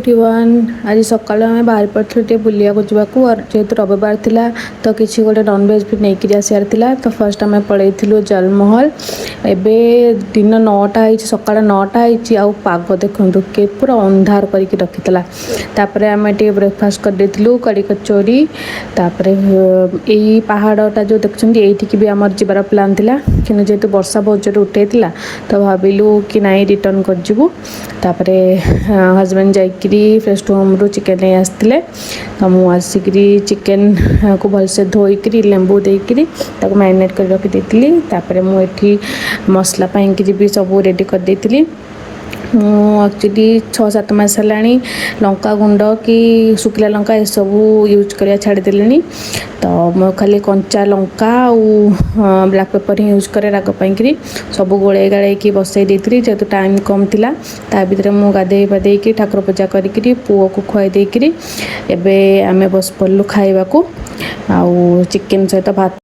everyone आज सकाल आम बाहर पड़े बुलिया जावाक जेहेतु रविवार थिला तो किसी गोटे नॉनवेज भी नहीं आसार थिला तो फर्स्ट आम पलैलु जलमहल एबे दिन 9टा सकाल 9टा आउ पाग देखु के पूरा अंधार करके रखी तापर आम ब्रेकफास्ट कर कड़ी कचौरी तापर यही पहाड़टा जो देखते ये भी आम जबार प्लान थिला कि जेहेतु वर्षा बहुत जोर उठे तो भाविलु कि नाई रिटर्न कर हजबैंड जाकरी फ्रेश होम रू चिकेन नहीं आसते तो मुझे चिकेन को भलसे धोईकरी लेंबू देकरी मैरिनेट कर रखी मुझे मसला भी सब रेडी कर देती एक्चुअली 6-7 मास है लंका गुंड कि शुखला लंका ये सब यूज करा छाड़देली तो मैं खाली कंचा लंका और ब्लैक पेपर ही यूज करे राग पाई सब गोले गाड़े बसई देती जेहेतु टाइम कम थिला ता भीतर मु गाधे पाधे ठाकुर पूजा करी पुओ को खुआई देकरी एबे आमे बस पड़लु खाइबा को आउ चिकेन सहित भात